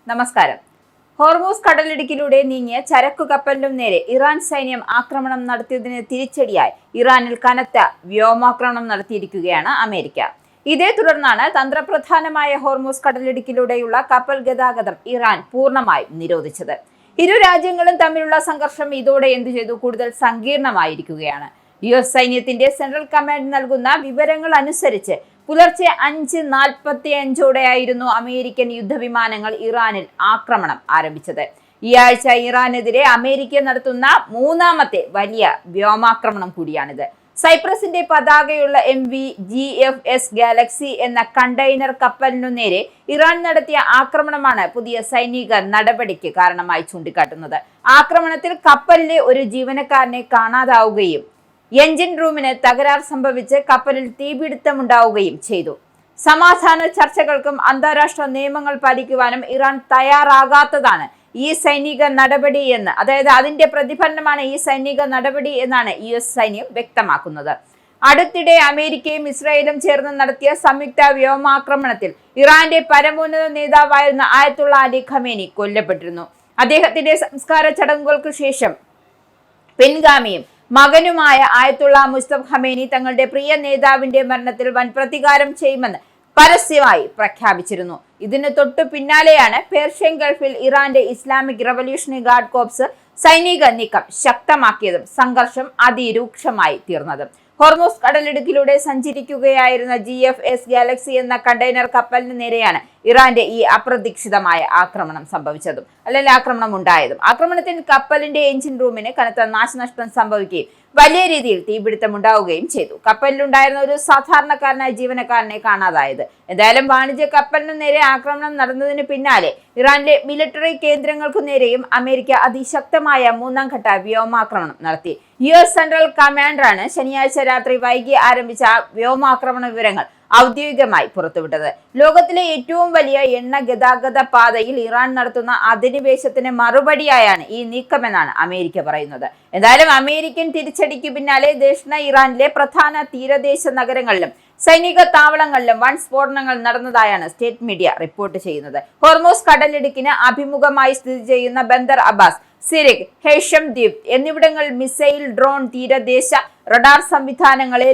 നമസ്കാരം. ഹോർമൂസ് കടലിടുക്കിലൂടെ നീങ്ങിയ ചരക്കു കപ്പലിനും നേരെ ഇറാൻ സൈന്യം ആക്രമണം നടത്തിയതിന് തിരിച്ചടിയായി ഇറാനിൽ കനത്ത വ്യോമാക്രമണം നടത്തിയിരിക്കുകയാണ് അമേരിക്ക. ഇതേ തുടർന്നാണ് തന്ത്രപ്രധാനമായ ഹോർമൂസ് കടലിടുക്കിലൂടെയുള്ള കപ്പൽ ഗതാഗതം ഇറാൻ പൂർണ്ണമായും നിരോധിച്ചത്. ഇരു രാജ്യങ്ങളും തമ്മിലുള്ള സംഘർഷം ഇതോടെ എന്തു ചെയ്തു കൂടുതൽ സങ്കീർണമായിരിക്കുകയാണ്. US സൈന്യത്തിന്റെ സെൻട്രൽ കമാൻഡ് നൽകുന്ന വിവരങ്ങൾ അനുസരിച്ച് പുലർച്ചെ 5:45 അമേരിക്കൻ യുദ്ധവിമാനങ്ങൾ ഇറാനിൽ ആക്രമണം ആരംഭിച്ചത്. ഈ ആഴ്ച ഇറാനെതിരെ അമേരിക്ക നടത്തുന്ന മൂന്നാമത്തെ വലിയ വ്യോമാക്രമണം കൂടിയാണിത്. സൈപ്രസിന്റെ പതാകയുള്ള MV GFS ഗാലക്സി എന്ന കണ്ടെയ്നർ കപ്പലിനു നേരെ ഇറാൻ നടത്തിയ ആക്രമണമാണ് പുതിയ സൈനിക നടപടിക്ക് കാരണമായി ചൂണ്ടിക്കാട്ടുന്നത്. ആക്രമണത്തിൽ കപ്പലിലെ ഒരു ജീവനക്കാരനെ കാണാതാവുകയും എഞ്ചിൻ റൂമിന് തകരാർ സംഭവിച്ച് കപ്പലിൽ തീപിടുത്തമുണ്ടാവുകയും ചെയ്തു. സമാധാന ചർച്ചകൾക്കും അന്താരാഷ്ട്ര നിയമങ്ങൾ പാലിക്കുവാനും ഇറാൻ തയ്യാറാകാത്തതാണ് ഈ സൈനിക നടപടി എന്ന്, അതായത് അതിന്റെ പ്രതിഫലനമാണ് ഈ സൈനിക നടപടി എന്നാണ് US സൈന്യം വ്യക്തമാക്കുന്നത്. അടുത്തിടെ അമേരിക്കയും ഇസ്രായേലും ചേർന്ന് നടത്തിയ സംയുക്ത വ്യോമാക്രമണത്തിൽ ഇറാന്റെ പരമോന്നത നേതാവായിരുന്ന ആയത്തുള്ള അലി ഖമേനി കൊല്ലപ്പെട്ടിരുന്നു. അദ്ദേഹത്തിന്റെ സംസ്കാര ചടങ്ങുകൾക്ക് ശേഷം പിൻഗാമിയും മകനുമായ ആയത്തുള്ള മുസ്തഫ ഖമേനി തങ്ങളുടെ പ്രിയ നേതാവിന്റെ മരണത്തിൽ വൻ പ്രതികാരം ചെയ്യുമെന്ന് പരസ്യമായി പ്രഖ്യാപിച്ചിരുന്നു. ഇതിന് തൊട്ടു പിന്നാലെയാണ് പേർഷ്യൻ ഗൾഫിൽ ഇറാന്റെ ഇസ്ലാമിക് റവല്യൂഷണറി ഗാർഡ് കോർപ്സ് സൈനിക നീക്കം ശക്തമാക്കിയതും സംഘർഷം അതിരൂക്ഷമായി തീർന്നതും. ഹോർമൂസ് കടലിടുക്കിലൂടെ സഞ്ചരിക്കുകയായിരുന്ന GFS ഗാലക്സി എന്ന കണ്ടെയ്നർ കപ്പലിന് നേരെയാണ് ഇറാന്റെ ഈ അപ്രതീക്ഷിതമായ ആക്രമണം സംഭവിച്ചതും അല്ലെങ്കിൽ ആക്രമണം ഉണ്ടായതും. ആക്രമണത്തിൽ കപ്പലിന്റെ എഞ്ചിൻ റൂമിന് കനത്ത നാശനഷ്ടം സംഭവിക്കുകയും വലിയ രീതിയിൽ തീപിടുത്തമുണ്ടാവുകയും ചെയ്തു. കപ്പലിലുണ്ടായിരുന്ന ഒരു സാധാരണക്കാരനായ ജീവനക്കാരനെ കാണാതായത്. എന്തായാലും വാണിജ്യ കപ്പലിനു നേരെ ആക്രമണം നടന്നതിന് പിന്നാലെ ഇറാനിലെ മിലിറ്ററി കേന്ദ്രങ്ങൾക്കു നേരെയും അമേരിക്ക അതിശക്തമായ മൂന്നാം ഘട്ട വ്യോമാക്രമണം നടത്തി. US സെൻട്രൽ കമാൻഡറാണ് ശനിയാഴ്ച രാത്രി വൈകി ആരംഭിച്ച വ്യോമാക്രമണ വിവരങ്ങൾ ഔദ്യോഗികമായി പുറത്തുവിട്ടത്. ലോകത്തിലെ ഏറ്റവും വലിയ എണ്ണ ഗതാഗത പാതയിൽ ഇറാൻ നടത്തുന്ന അധിനിവേശത്തിന് മറുപടിയായാണ് ഈ നീക്കമെന്നാണ് അമേരിക്ക പറയുന്നത്. എന്തായാലും അമേരിക്കൻ തിരിച്ചടിക്ക് പിന്നാലെ ദക്ഷിണ ഇറാനിലെ പ്രധാന തീരദേശ നഗരങ്ങളിലും സൈനിക താവളങ്ങളിലും വൻ സ്ഫോടനങ്ങൾ നടന്നതായാണ് സ്റ്റേറ്റ് മീഡിയ റിപ്പോർട്ട് ചെയ്യുന്നത്. ഹോർമൂസ് കടലിടുക്കിന് അഭിമുഖമായി സ്ഥിതി ചെയ്യുന്ന ബന്ദർ അബ്ബാസ്, സിറിക്, ഹേഷം ദ്വീപ് എന്നിവിടങ്ങളിൽ മിസൈൽ, ഡ്രോൺ, തീരദേശ റഡാർ സംവിധാനങ്ങളെ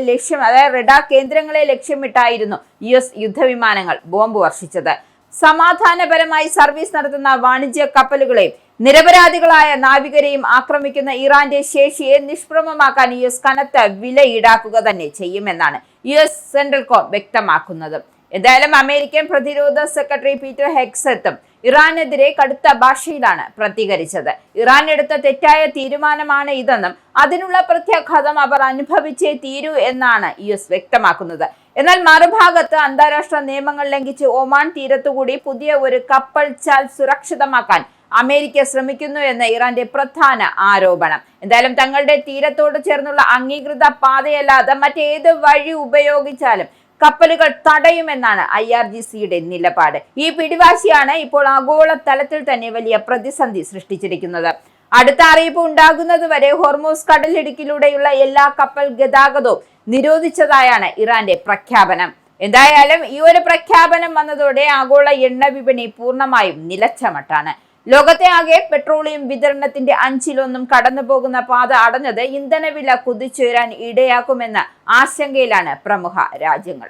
റഡാർ കേന്ദ്രങ്ങളെ ലക്ഷ്യമിട്ടായിരുന്നു US യുദ്ധവിമാനങ്ങൾ ബോംബ് വർഷിച്ചത്. സമാധാനപരമായി സർവീസ് നടത്തുന്ന വാണിജ്യ കപ്പലുകളെയും നിരപരാധികളായ നാവികരെയും ആക്രമിക്കുന്ന ഇറാന്റെ ശേഷിയെ നിഷ്പ്രഭമാക്കാൻ US കനത്ത വില ഈടാക്കുക തന്നെ ചെയ്യുമെന്നാണ് US സെൻട്രൽ കോം വ്യക്തമാക്കുന്നത്. എന്തായാലും അമേരിക്കൻ പ്രതിരോധ സെക്രട്ടറി പീറ്റർ ഹെഗ്സെത്തും ഇറാനെതിരെ കടുത്ത ഭാഷയിലാണ് പ്രതികരിച്ചത്. ഇറാൻ എടുത്ത തെറ്റായ തീരുമാനമാണ് ഇതെന്നും അതിനുള്ള പ്രത്യാഘാതം അവർ അനുഭവിച്ചേ തീരൂ എന്നാണ് US വ്യക്തമാക്കുന്നത്. എന്നാൽ മറുഭാഗത്ത് അന്താരാഷ്ട്ര നിയമങ്ങൾ ലംഘിച്ച് ഒമാൻ തീരത്തുകൂടി പുതിയ ഒരു കപ്പൽ ചാൽ സുരക്ഷിതമാക്കാൻ അമേരിക്ക ശ്രമിക്കുന്നു എന്ന് ഇറാന്റെ പ്രധാന ആരോപണം. എന്തായാലും തങ്ങളുടെ തീരത്തോട് ചേർന്നുള്ള അംഗീകൃത പാതയല്ലാതെ മറ്റേത് വഴി ഉപയോഗിച്ചാലും കപ്പലുകൾ തടയുമെന്നാണ് IRGCയുടെ നിലപാട്. ഈ പിടിവാശിയാണ് ഇപ്പോൾ ആഗോള തലത്തിൽ തന്നെ വലിയ പ്രതിസന്ധി സൃഷ്ടിച്ചിരിക്കുന്നത്. അടുത്ത അറിയിപ്പ് ഉണ്ടാകുന്നതുവരെ ഹോർമൂസ് കടലിടുക്കിലൂടെയുള്ള എല്ലാ കപ്പൽ ഗതാഗതവും നിരോധിച്ചതായാണ് ഇറാന്റെ പ്രഖ്യാപനം. എന്തായാലും ഈ ഒരു പ്രഖ്യാപനം വന്നതോടെ ആഗോള എണ്ണ വിപണി പൂർണ്ണമായും നിലച്ച മട്ടാണ്. ലോകത്തെ ആകെ പെട്രോളിയം വിതരണത്തിന്റെ 1/5 കടന്നു പോകുന്ന പാത അടഞ്ഞത് ഇന്ധനവില കുതിച്ചുയരാൻ ഇടയാക്കുമെന്ന ആശങ്കയിലാണ് പ്രമുഖ രാജ്യങ്ങൾ.